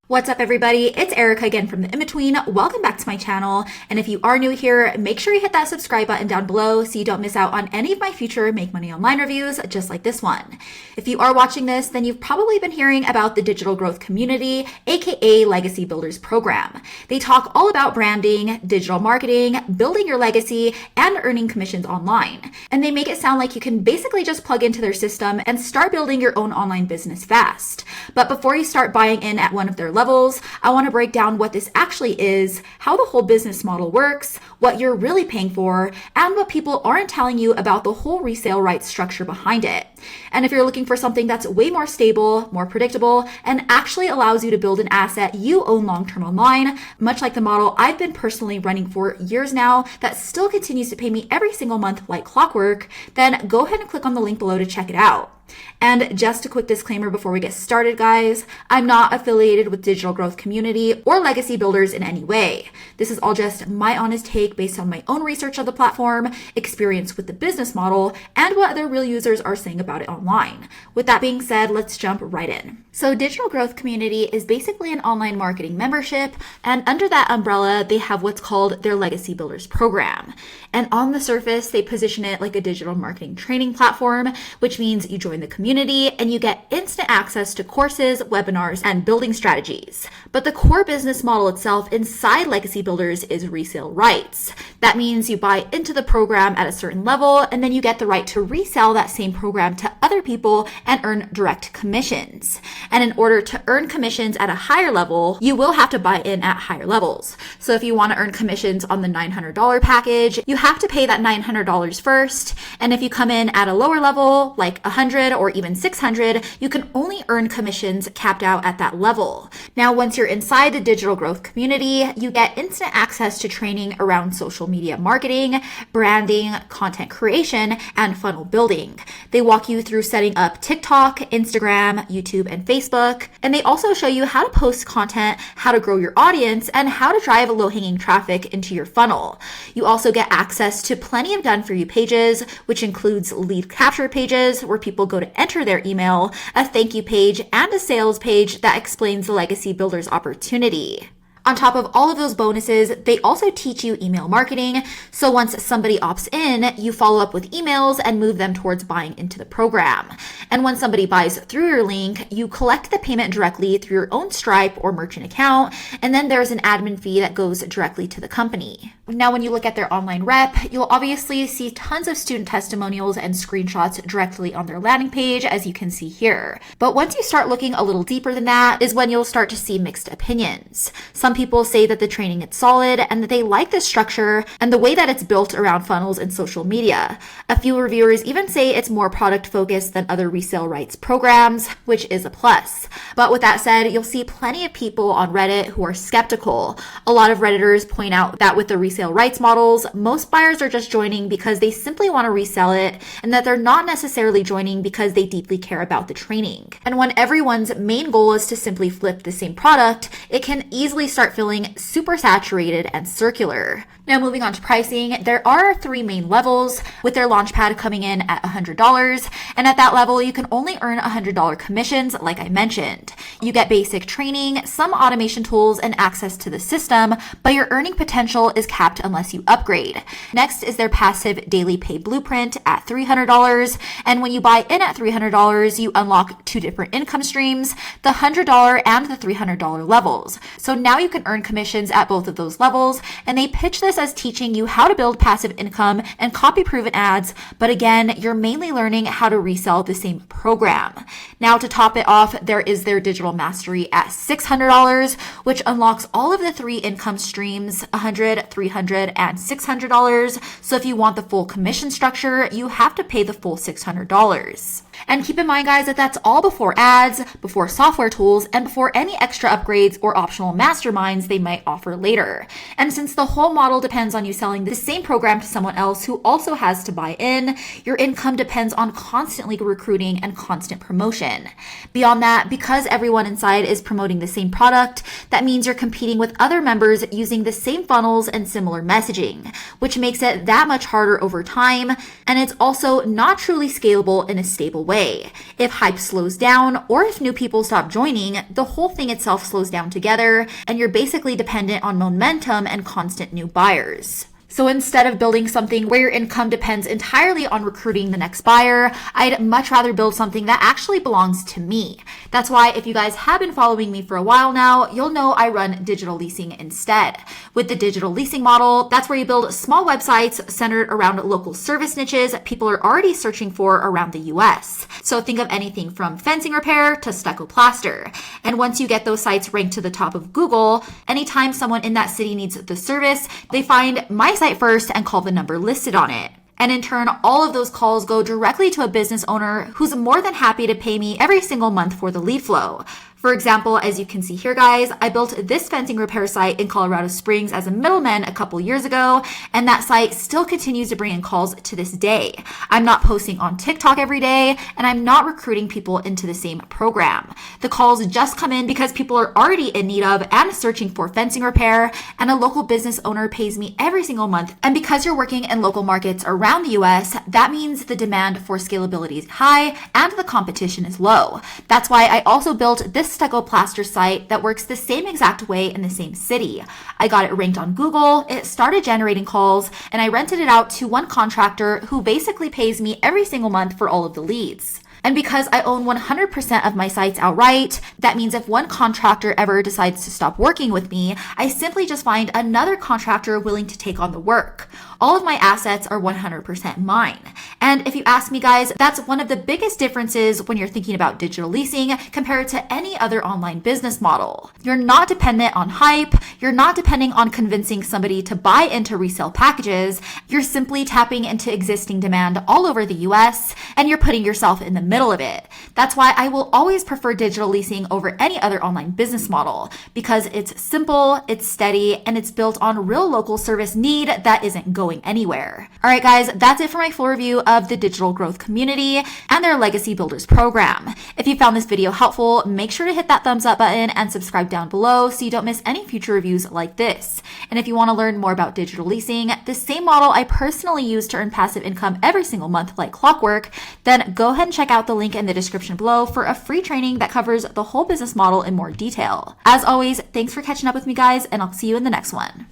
What's up, everybody? It's Erica again from The In-Between. Welcome back to my channel. And if you are new here, make sure you hit that subscribe button down below so you don't miss out on any of my future Make Money Online reviews, just like this one. If you are watching this, then you've probably been hearing about the Digital Growth Community, aka Legacy Builders Program. They talk all about branding, digital marketing, building your legacy, and earning commissions online. And they make it sound like you can basically just plug into their system and start building your own online business fast. But before you start buying in at one of their levels, I want to break down what this actually is, how the whole business model works, what you're really paying for, and what people aren't telling you about the whole resale rights structure behind it. And if you're looking for something that's way more stable, more predictable, and actually allows you to build an asset you own long-term online, much like the model I've been personally running for years now that still continues to pay me every single month like clockwork, then go ahead and click on the link below to check it out. And just a quick disclaimer before we get started, guys, I'm not affiliated with Digital Growth Community or Legacy Builders in any way. This is all just my honest take based on my own research of the platform, experience with the business model, and what other real users are saying about it online. With that being said, let's jump right in. So Digital Growth Community is basically an online marketing membership, and under that umbrella, they have what's called their Legacy Builders program. And on the surface, they position it like a digital marketing training platform, which means you join the community and you get instant access to courses, webinars, and building strategies. But the core business model itself inside Legacy Builders is resale rights. That means you buy into the program at a certain level, and then you get the right to resell that same program to other people and earn direct commissions. And in order to earn commissions at a higher level, you will have to buy in at higher levels. So if you want to earn commissions on the $900 package, you have to pay that $900 first. And if you come in at a lower level, like $100 or even $600, you can only earn commissions capped out at that level. Now, once you're inside the Digital Growth Community, you get instant access to training around social media marketing, branding, content creation, and funnel building. They walk you through setting up TikTok, Instagram, YouTube, and Facebook. And they also show you how to post content, how to grow your audience, and how to drive low-hanging traffic into your funnel. You also get access to plenty of done-for-you pages, which includes lead capture pages where people go to enter their email, a thank you page, and a sales page that explains the Legacy Builders opportunity. On top of all of those bonuses, they also teach you email marketing. So once somebody opts in, you follow up with emails and move them towards buying into the program. And when somebody buys through your link, you collect the payment directly through your own Stripe or merchant account. And then there's an admin fee that goes directly to the company. Now, when you look at their online rep, you'll obviously see tons of student testimonials and screenshots directly on their landing page, as you can see here. But once you start looking a little deeper than that is when you'll start to see mixed opinions. Some people say that the training is solid and that they like the structure and the way that it's built around funnels and social media. A few reviewers even say it's more product focused than other resale rights programs, which is a plus. But with that said, you'll see plenty of people on Reddit who are skeptical. A lot of Redditors point out that with the resale rights models, most buyers are just joining because they simply want to resell it, and that they're not necessarily joining because they deeply care about the training. And when everyone's main goal is to simply flip the same product, it can easily start feeling super saturated and circular. Now, moving on to pricing, there are 3 main levels, with their launchpad coming in at $100. And at that level, you can only earn $100 commissions, like I mentioned. You get basic training, some automation tools, and access to the system, but your earning potential is capped unless you upgrade. Next is their passive daily pay blueprint at $300. And when you buy in at $300, you unlock 2 different income streams, the $100 and the $300 levels. So now you can earn commissions at both of those levels, and they pitch this as teaching you how to build passive income and copy proven ads, but again, you're mainly learning how to resell the same program. Now, to top it off, there is their digital mastery at $600, which unlocks all of the 3 income streams, $100, $300, and $600. So if you want the full commission structure, you have to pay the full $600. And keep in mind, guys, that that's all before ads, before software tools, and before any extra upgrades or optional masterminds they might offer later. And since the whole model depends on you selling the same program to someone else who also has to buy in, your income depends on constantly recruiting marketing and constant promotion. Beyond that, because everyone inside is promoting the same product, that means you're competing with other members using the same funnels and similar messaging, which makes it that much harder over time, and it's also not truly scalable in a stable way. If hype slows down or if new people stop joining, the whole thing itself slows down together, and you're basically dependent on momentum and constant new buyers. So instead of building something where your income depends entirely on recruiting the next buyer, I'd much rather build something that actually belongs to me. That's why if you guys have been following me for a while now, you'll know I run digital leasing instead. With the digital leasing model, that's where you build small websites centered around local service niches people are already searching for around the US. So think of anything from fencing repair to stucco plaster. And once you get those sites ranked to the top of Google, anytime someone in that city needs the service, they find my site first and call the number listed on it. And in turn, all of those calls go directly to a business owner who's more than happy to pay me every single month for the lead flow. For example, as you can see here, guys, I built this fencing repair site in Colorado Springs as a middleman a couple years ago, and that site still continues to bring in calls to this day. I'm not posting on TikTok every day, and I'm not recruiting people into the same program. The calls just come in because people are already in need of and searching for fencing repair, and a local business owner pays me every single month. And because you're working in local markets around the US, that means the demand for scalability is high and the competition is low. That's why I also built this stucco plaster site that works the same exact way in the same city. I got it ranked on Google, it started generating calls, and I rented it out to one contractor who basically pays me every single month for all of the leads. And because I own 100% of my sites outright, that means if one contractor ever decides to stop working with me, I simply just find another contractor willing to take on the work. All of my assets are 100% mine. And if you ask me, guys, that's one of the biggest differences when you're thinking about digital leasing compared to any other online business model. You're not dependent on hype. You're not depending on convincing somebody to buy into resale packages. You're simply tapping into existing demand all over the US, and you're putting yourself in the middle of it. That's why I will always prefer digital leasing over any other online business model, because it's simple, it's steady, and it's built on real local service need that isn't going anywhere. All right, guys, that's it for my full review of the digital growth community and their legacy builders program. If you found this video helpful, make sure to hit that thumbs up button and subscribe down below so you don't miss any future reviews like this. And if you want to learn more about digital leasing, the same model I personally use to earn passive income every single month like clockwork, then go ahead and check out the link in the description below for a free training that covers the whole business model in more detail. As always, thanks for catching up with me, guys, and I'll see you in the next one.